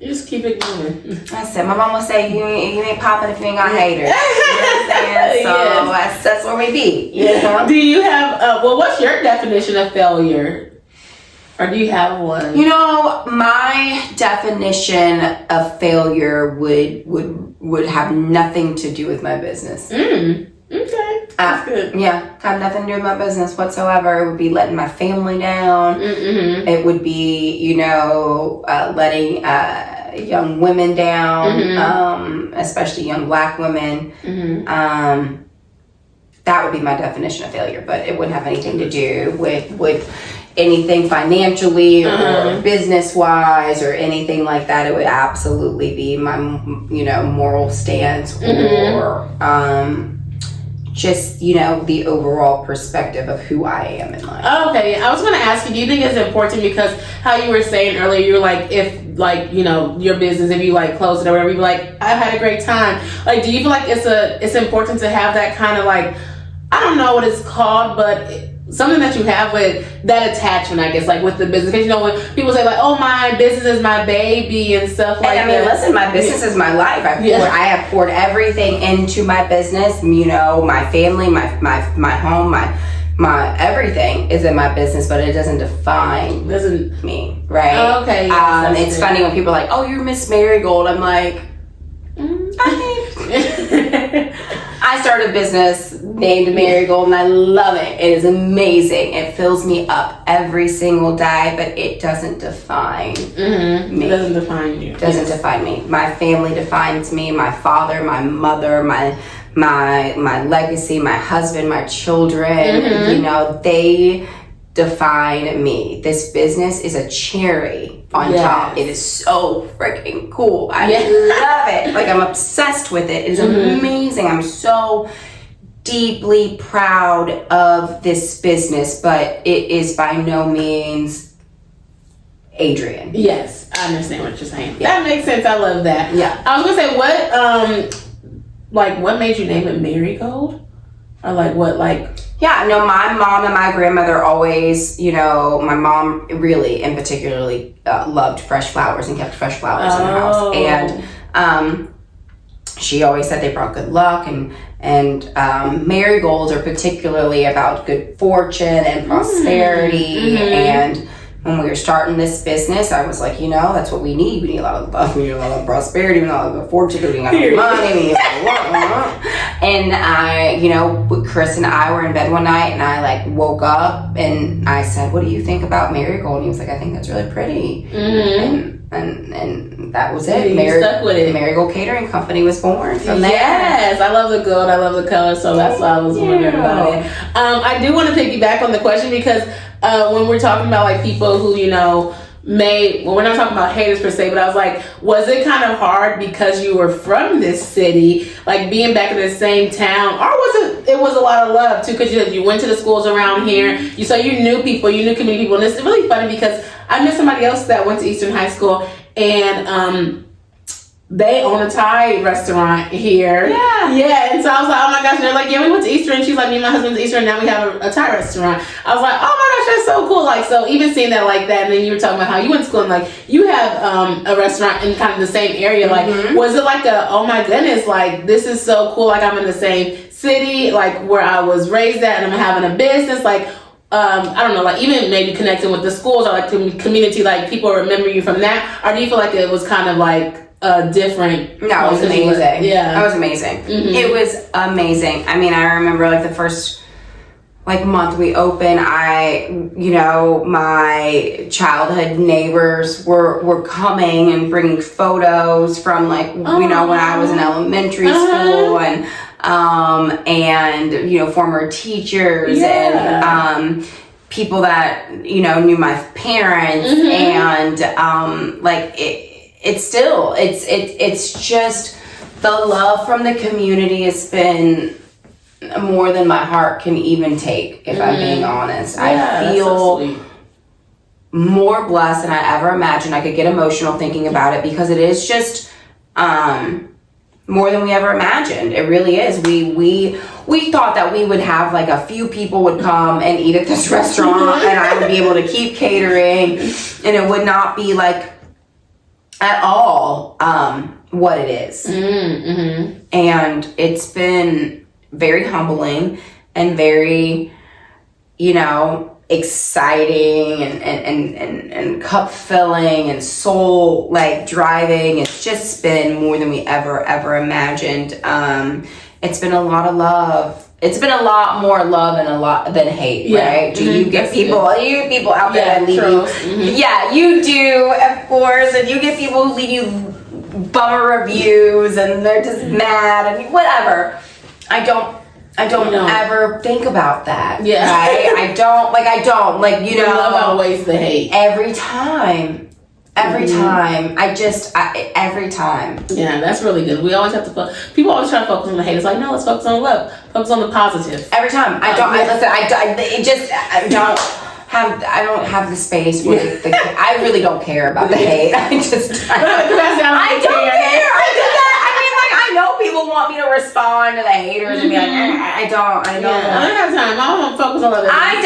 [SPEAKER 1] just keep it going.
[SPEAKER 2] That's it. My mom will say, you ain't popping if you ain't got haters. You know what I'm saying? So that's where we be.
[SPEAKER 1] Do you have what's your definition of failure? Or do you have one?
[SPEAKER 2] My definition of failure would have nothing to do with my business.
[SPEAKER 1] Okay. That's good.
[SPEAKER 2] Yeah, have nothing to do with my business whatsoever. It would be letting my family down. It would be, letting young women down, especially young Black women. That would be my definition of failure, but it wouldn't have anything to do with anything financially or business-wise or anything like that. It would absolutely be my, moral stance or just, the overall perspective of who I am in life.
[SPEAKER 1] Okay, I was going to ask you, do you think it's important because how you were saying earlier, you were like, if your business, if you close it or whatever, you were like, I've had a great time. Do you feel like it's important to have that kind of I don't know what it's called, but something that you have with that attachment, I guess, with the business? Because when people say oh, my business is my baby and stuff like that.
[SPEAKER 2] Listen, my business is my life. I have poured everything into my business. My family, my home, my everything is in my business, but it doesn't define me, right?
[SPEAKER 1] Okay. Yes,
[SPEAKER 2] it's funny when people are like, oh, you're Miss Marigold. I'm like, I started a business named Marigold and I love it. It is amazing. It fills me up every single day, but it doesn't define me.
[SPEAKER 1] It doesn't define you.
[SPEAKER 2] It doesn't define me. My family defines me. My father, my mother, my legacy, my husband, my children. define me. This business is a cherry on top. It is so freaking cool. I love it. Like, I'm obsessed with it. It is amazing. I'm so deeply proud of this business, but it is by no means Adrienne.
[SPEAKER 1] Yes, I understand what you're saying. That makes sense. I love that.
[SPEAKER 2] Yeah.
[SPEAKER 1] I was gonna say, what made you name it Marigold? Or
[SPEAKER 2] Yeah, no, my mom and my grandmother always, my mom really and particularly loved fresh flowers and kept fresh flowers in the house. And she always said they brought good luck, and marigolds are particularly about good fortune and prosperity. And when we were starting this business, I was like, that's what we need. We need a lot of love. We need a lot of prosperity. We need a lot of fortune. We need a lot of money. We need a lot. And Chris and I were in bed one night, and I woke up and I said, "What do you think about Marigold?" And he was like, "I think that's really pretty." And that was it.
[SPEAKER 1] Stuck with it.
[SPEAKER 2] Marigold Catering Company was born from there.
[SPEAKER 1] Yes, I love the gold. I love the color. So that's why I was wondering about it. I do want to piggyback on the question because when we're talking about people who we're not talking about haters per se, but I was like, was it kind of hard because you were from this city, being back in the same town, or was it was a lot of love too because you went to the schools around here, so you knew people, you knew community people, and it's really funny because I knew somebody else that went to Eastern High School, and they own a Thai restaurant here. Yeah. And so I was like, oh my gosh. And they're like, yeah, we went to Eastern. And she's like, me and my husband went to Eastern. And now we have a Thai restaurant. I was like, oh my gosh, that's so cool. So even seeing that like that. And then you were talking about how you went to school and you have a restaurant in kind of the same area. Was it oh my goodness, this is so cool. I'm in the same city, where I was raised at, and I'm having a business. I don't know, even maybe connecting with the schools or the community, people remember you from that? Or do you feel like it was kind of different?
[SPEAKER 2] No, it was amazing. That was amazing. It was amazing. I mean, I remember the first month we opened, my childhood neighbors were coming and bringing photos from when I was in elementary school, and former teachers and people that knew my parents, and it's just the love from the community has been more than my heart can even take, if I'm being honest. I feel more blessed than I ever imagined. I could get emotional thinking about it because it is just more than we ever imagined. It really is. We thought that we would have a few people would come and eat at this restaurant and I would be able to keep catering, and it would not be at all what it is. And it's been very humbling and very exciting and cup filling and soul driving. It's just been more than we ever imagined. It's been a lot of love. It's been a lot more love and a lot than hate, right? You get people out there that leave you. Yeah, you do, of course, and you get people who leave you bummer reviews and they're just mad and whatever. I don't ever think about that. Yeah. Right? I don't. Love
[SPEAKER 1] outweighs the hate.
[SPEAKER 2] Every time. Every time. Every time.
[SPEAKER 1] Yeah, that's really good. We always have to people always try to focus on the hate. It's no, let's focus on love. Focus on the positive.
[SPEAKER 2] Every time. I don't have the space where I really don't care about the hate. I don't care. I know people want me to respond to the haters and be like, I don't.
[SPEAKER 1] I don't have time. I don't focus on other things.
[SPEAKER 2] I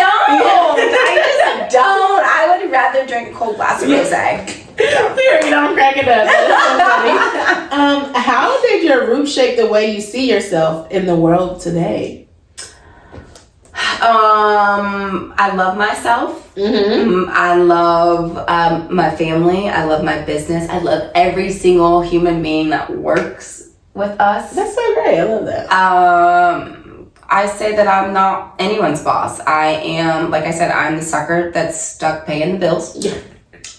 [SPEAKER 2] just don't. I would rather drink a cold glass of rosé.
[SPEAKER 1] Period. I'm cracking up. That's so funny. How did your roots shape the way you see yourself in the world today?
[SPEAKER 2] I love myself. I love my family. I love my business. I love every single human being that works with us.
[SPEAKER 1] That's so great. I love that.
[SPEAKER 2] I say that I'm not anyone's boss. I am, like I said, I'm the sucker that's stuck paying the bills. Yeah.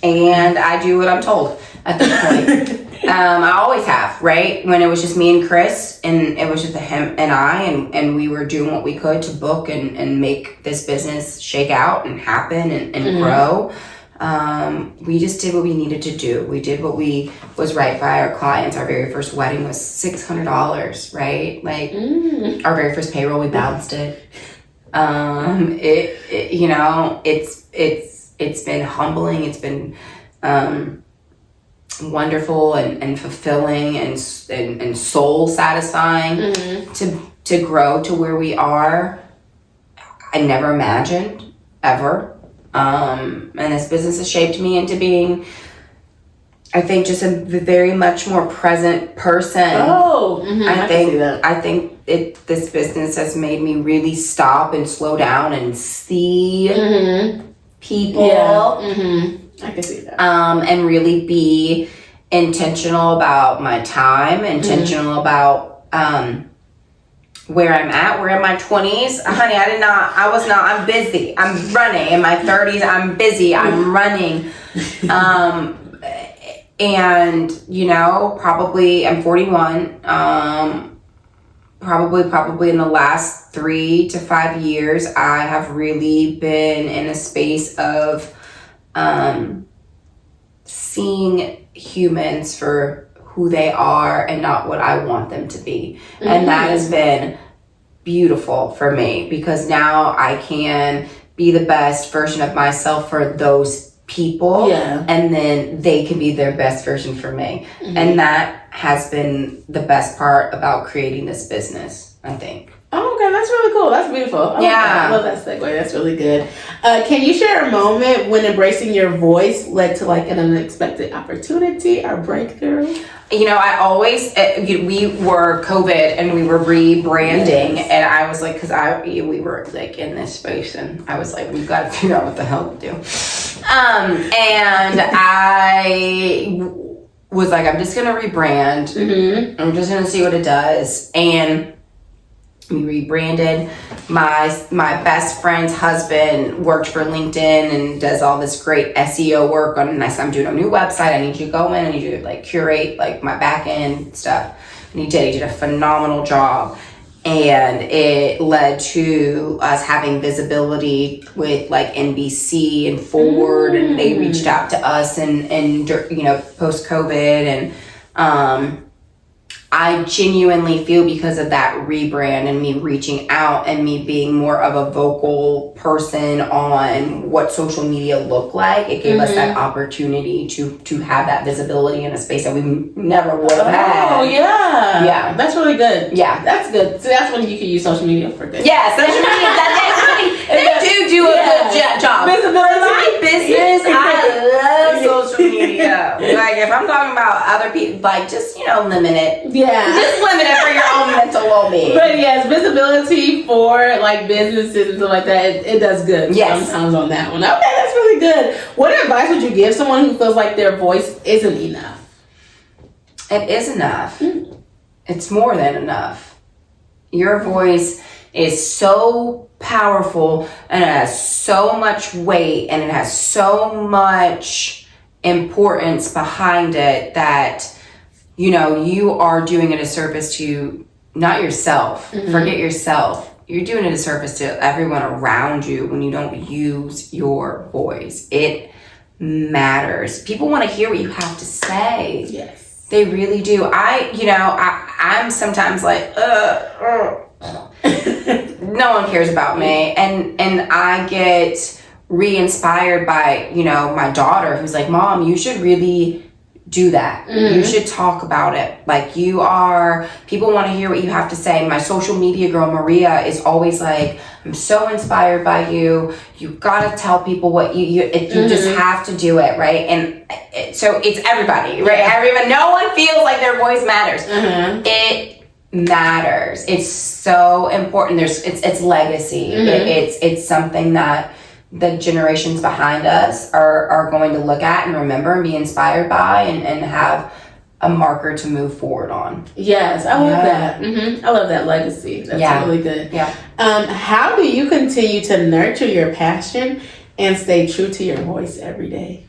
[SPEAKER 2] And I do what I'm told. at this point. I always have, right? When it was just me and Chris, and it was just him and I, and we were doing what we could to book and make this business shake out and happen and grow. We just did what we needed to do. We did what was right by our clients. Our very first wedding was $600, right? Like our very first payroll, we balanced it. You know, it's been humbling. It's been wonderful and fulfilling and soul satisfying to grow to where we are. I never imagined ever. And this business has shaped me into being, I think, just a very much more present person. I think this business has made me really stop and slow down and see people.
[SPEAKER 1] Yeah. I can see that.
[SPEAKER 2] And really be intentional about my time, intentional about where I'm at. We're in my 20s. Honey, I'm busy. I'm running. In my 30s, I'm busy. I'm running. And, you know, probably I'm 41. Probably in the last 3 to 5 years, I have really been in a space of seeing humans for who they are and not what I want them to be. And that has been beautiful for me, because now I can be the best version of myself for those people, and then they can be their best version for me. And that has been the best part about creating this business, I think.
[SPEAKER 1] Oh, okay, that's really cool. That's beautiful. I love that segue. That's really good. Can you share a moment when embracing your voice led to like an unexpected opportunity or breakthrough?
[SPEAKER 2] You know, I always, we were COVID and we were rebranding, and I was like, because we were like in this space, and I was like, we've got to figure out what the hell to do. And I was like, I'm just going to rebrand. I'm just going to see what it does. And we rebranded. My best friend's husband worked for LinkedIn and does all this great SEO work on. And I said, I'm doing a new website. I need you to go in. I need you to like curate like my back end stuff. And he did a phenomenal job. And it led to us having visibility with like NBC and Ford, and they reached out to us and you know, post COVID. And I genuinely feel, because of that rebrand and me reaching out and me being more of a vocal person on what social media looked like, it gave us that opportunity to have that visibility in a space that we never would have had.
[SPEAKER 1] Oh, yeah.
[SPEAKER 2] Yeah.
[SPEAKER 1] That's really good.
[SPEAKER 2] Yeah.
[SPEAKER 1] That's good. So that's when you can use social media for good.
[SPEAKER 2] Yeah, social media, they do a good job.
[SPEAKER 1] Visibility.
[SPEAKER 2] My business, I love social media. Like, if I'm talking about other people, like, just, you know, limit it.
[SPEAKER 1] Yeah.
[SPEAKER 2] Just limit it for your own mental well-being.
[SPEAKER 1] But yes, visibility for like businesses and stuff like that, it does good sometimes on that one. Okay, that's really good. What advice would you give someone who feels like their voice isn't enough?
[SPEAKER 2] It is enough. It's more than enough. Your voice is so powerful, and it has so much weight, and it has so much importance behind it that, you know, you are doing it a service to not yourself. Forget yourself. You're doing it a service to everyone around you when you don't use your voice. It matters. People want to hear what you have to say.
[SPEAKER 1] Yes.
[SPEAKER 2] They really do. I'm sometimes like, no one cares about me. And I get re-inspired by, you know, my daughter, who's like, Mom, you should really do that. You should talk about it. Like, people want to hear what you have to say. My social media girl, Maria, is always like, I'm so inspired by you. You gotta tell people what you just have to do it, right? And so it's everybody, right? Everyone, no one feels like their voice matters. It matters. It's so important. It's legacy. It's something that the generations behind us are going to look at and remember and be inspired by and have a marker to move forward on.
[SPEAKER 1] Yes, I love that. I love that legacy. That's really good.
[SPEAKER 2] Yeah.
[SPEAKER 1] How do you continue to nurture your passion and stay true to your voice every day?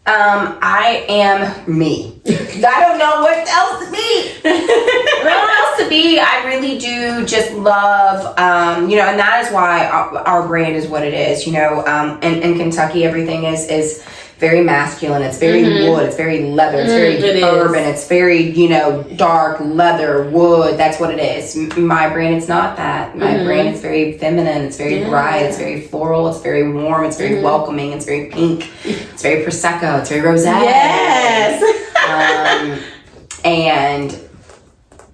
[SPEAKER 2] I am me. I don't know what else to be. What else to be? I really do just love, and that is why our brand is what it is. In Kentucky, everything is very masculine. It's very wood. It's very leather. It's very urban. It's very, dark leather, wood. That's what it is. My brand, it's not that. My brand, it's very feminine. It's very bright. It's very floral. It's very warm. It's very welcoming. It's very pink. It's very Prosecco. It's very rosé.
[SPEAKER 1] Yes.
[SPEAKER 2] And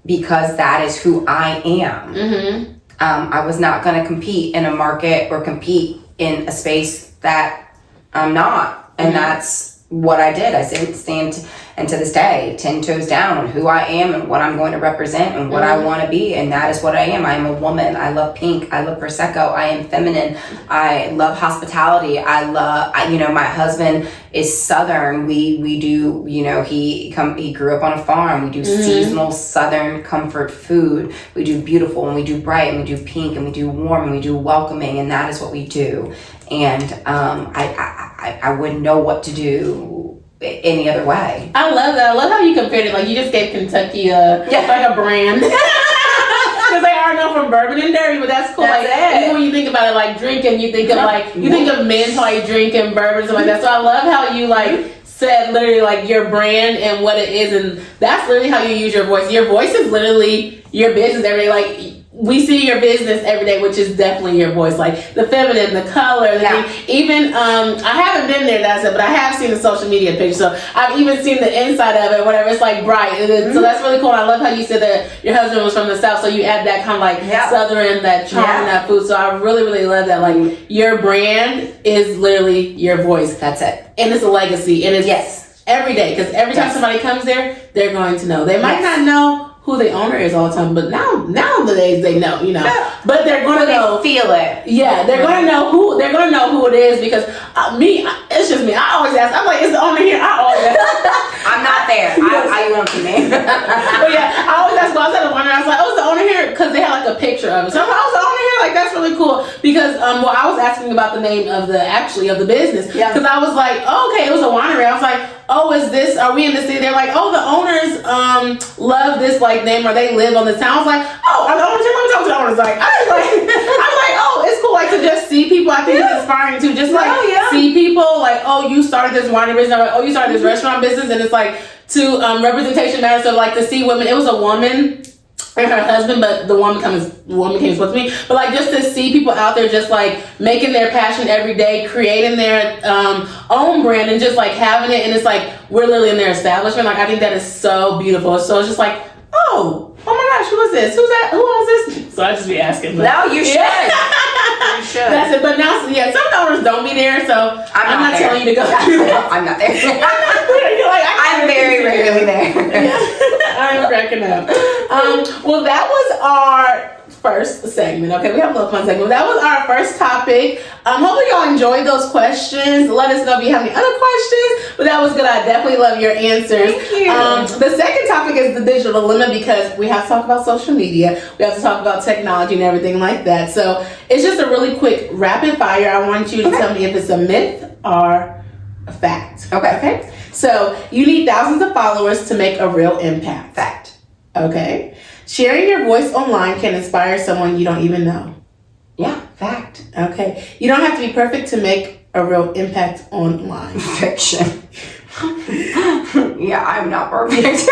[SPEAKER 2] because that is who I am, I was not going to compete in a market or compete in a space that I'm not. And that's what I did. I stand, and to this day, 10 toes down on who I am and what I'm going to represent and what I want to be. And that is what I am. I am a woman. I love pink. I love Prosecco. I am feminine. I love hospitality. I love, my husband is Southern. We do, he grew up on a farm. We do seasonal Southern comfort food. We do beautiful and we do bright and we do pink and we do warm and we do welcoming. And that is what we do. And I wouldn't know what to do any other way.
[SPEAKER 1] I love that. I love how you compared it. Like, you just gave Kentucky like a brand. Because they are known for bourbon and dairy, but that's cool. Even when you think about it, like drinking, you think of you think of men probably drinking bourbon and stuff like that. So I love how you said literally like your brand and what it is, and that's literally how you use your voice. Your voice is literally your business every day. Like, we see your business every day, which is definitely your voice. Like the feminine, the color, even I haven't been there, that's it, but I have seen the social media picture. So I've even seen the inside of it, whatever. It's like bright. So that's really cool. And I love how you said that your husband was from the South, so you add that kind of Southern, that charm in that food. So I really, really love that. Like, your brand is literally your voice.
[SPEAKER 2] That's it.
[SPEAKER 1] And it's a legacy. And it's every day, because every time somebody comes there, they're going to know. They might not know who the owner is all the time, but nowadays they know, but they're going to know,
[SPEAKER 2] feel it.
[SPEAKER 1] Yeah, they're going to know who it is, because it's just me. I always ask. I'm like, is the owner here? I always ask.
[SPEAKER 2] I'm not there. I won't be there.
[SPEAKER 1] But yeah, I always ask. Well, I was at the one, and I was like, oh, is the owner here? Because they had like a picture of it. So I'm like, oh, is the owner here? Like, that's really cool. Because I was asking about the name of the business, because I was like, oh, okay, it was a winery. I was like, oh, are we in the city? They're like, oh, the owners love this name, or they live on this town. I was like, oh, are the owners here? Let me talk to the owners. I'm like, oh, it's cool to just see people. I think it's inspiring to just see people oh, you started this winery business, or, oh, you started this restaurant business, and it's to representation matters. So to see women, it was a woman and her husband, but the woman came supposed to me. But just to see people out there just making their passion every day, creating their own brand, and just having it, and it's we're literally in their establishment. I think that is so beautiful. So it's just oh my gosh, who is this? Who's that? Who owns this? So I just be asking.
[SPEAKER 2] No, you should. You should.
[SPEAKER 1] That's it. But now, some owners don't be there, so I'm not telling you to go do that.
[SPEAKER 2] I'm not there. I'm very rarely there.
[SPEAKER 1] I'm cracking up. Well, that was our first segment. Okay, we have a little fun segment. That was our first topic. Hopefully y'all enjoyed those questions. Let us know if you have any other questions. But that was good. I definitely love your answers.
[SPEAKER 2] Thank you.
[SPEAKER 1] The second topic is the digital dilemma, because we have to talk about social media. We have to talk about technology and everything like that. So it's just a really quick rapid fire. I want you to tell me if it's a myth or a fact. Okay. So you need thousands of followers to make a real impact.
[SPEAKER 2] Fact.
[SPEAKER 1] Okay. Sharing your voice online can inspire someone you don't even know.
[SPEAKER 2] Yeah, fact.
[SPEAKER 1] Okay. You don't have to be perfect to make a real impact online.
[SPEAKER 2] Fiction. Yeah, I'm not perfect.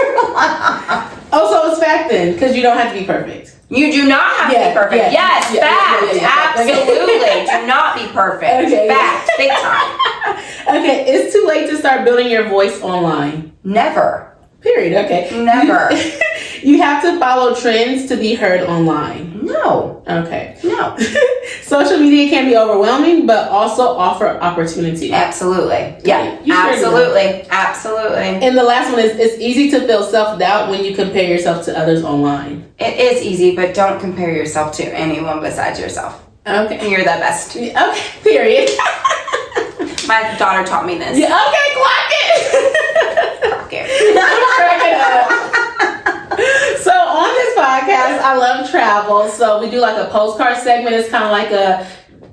[SPEAKER 1] Oh, so it's fact then, because you don't have to be perfect.
[SPEAKER 2] You do not have to be perfect. Yes, fact. Absolutely. Do not be perfect. Okay, fact. Big time.
[SPEAKER 1] Okay. It's too late to start building your voice online.
[SPEAKER 2] Never.
[SPEAKER 1] Period. Okay.
[SPEAKER 2] Never.
[SPEAKER 1] You have to follow trends to be heard online.
[SPEAKER 2] No.
[SPEAKER 1] Okay.
[SPEAKER 2] No.
[SPEAKER 1] Social media can be overwhelming, but also offer opportunity.
[SPEAKER 2] Absolutely. Yeah. Absolutely. Absolutely.
[SPEAKER 1] And the last one is, it's easy to feel self-doubt when you compare yourself to others online.
[SPEAKER 2] It is easy, but don't compare yourself to anyone besides yourself.
[SPEAKER 1] Okay.
[SPEAKER 2] You're the best.
[SPEAKER 1] Okay. Period.
[SPEAKER 2] My daughter taught me this.
[SPEAKER 1] Yeah. Okay. Clock it.
[SPEAKER 2] Clock it.
[SPEAKER 1] I'm cracking up. So on this podcast, I love travel. So we do a postcard segment. It's kind of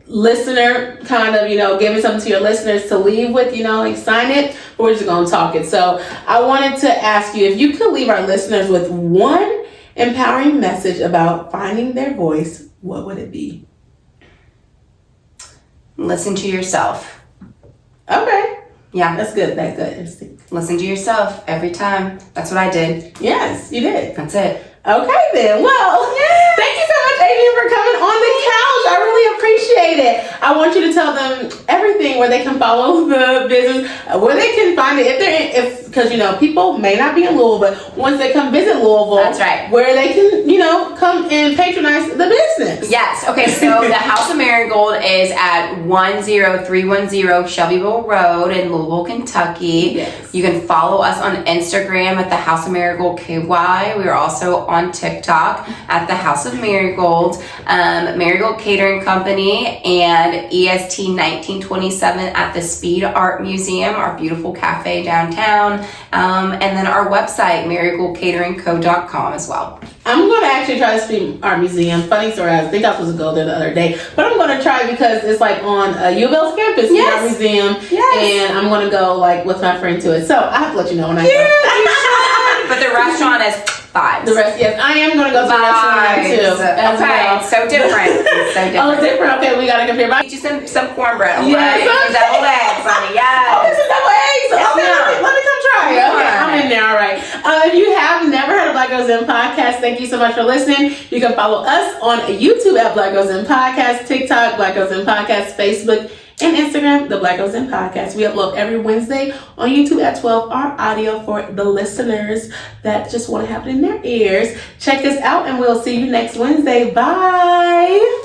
[SPEAKER 1] listener kind of, giving something to your listeners to leave with, like sign it, but we're just going to talk it. So I wanted to ask you if you could leave our listeners with one empowering message about finding their voice, what would it be?
[SPEAKER 2] Listen to yourself.
[SPEAKER 1] Okay.
[SPEAKER 2] Yeah.
[SPEAKER 1] That's good. That's good instinct.
[SPEAKER 2] Listen to yourself every time. That's what I did.
[SPEAKER 1] Yes, you did.
[SPEAKER 2] That's it.
[SPEAKER 1] Okay then. Well, thank you so much, Adrienne, for coming on the couch. I really appreciate it. I want you to tell them everything where they can follow the business, where they can find it because people may not be in Louisville, but once they come visit Louisville,
[SPEAKER 2] that's right,
[SPEAKER 1] where they can come and patronize the business.
[SPEAKER 2] Yes. Okay. So the House of Marigold is at 10310 Shelbyville Road in Louisville, Kentucky.
[SPEAKER 1] Yes.
[SPEAKER 2] You can follow us on Instagram at the House of Marigold KY. We are also on TikTok at the House of Marigold, Marigold Catering Company, and EST 1927 at the Speed Art Museum, our beautiful cafe downtown, and then our website, marigoldcateringco.com as well.
[SPEAKER 1] I'm going to actually try to Speed Art Museum. Funny story, I think I was supposed to go there the other day, but I'm going to try because it's like on U of L's campus, Speed Art Museum, and I'm going to go like with my friend to it. So I have to let you know when I go.
[SPEAKER 2] But the restaurant is vibes.
[SPEAKER 1] The rest, yes. I am going to go to the restaurant too.
[SPEAKER 2] Okay, so different. So different.
[SPEAKER 1] Oh, different. Okay, we got to compare.
[SPEAKER 2] Get you some cornbread.
[SPEAKER 1] Yes.
[SPEAKER 2] Right? Some deviled eggs, honey. Yes.
[SPEAKER 1] Oh, this is double eggs. Okay, let me come try it. Okay, I'm in there. All right. If you have never heard of Black Girls In Podcast, thank you so much for listening. You can follow us on YouTube at Black Girls In Podcast, TikTok, Black Girls In Podcast, Facebook, and Instagram, the Black Girls In Podcast. We upload every Wednesday on YouTube at 12, our audio for the listeners that just want to have it in their ears. Check us out, and we'll see you next Wednesday. Bye.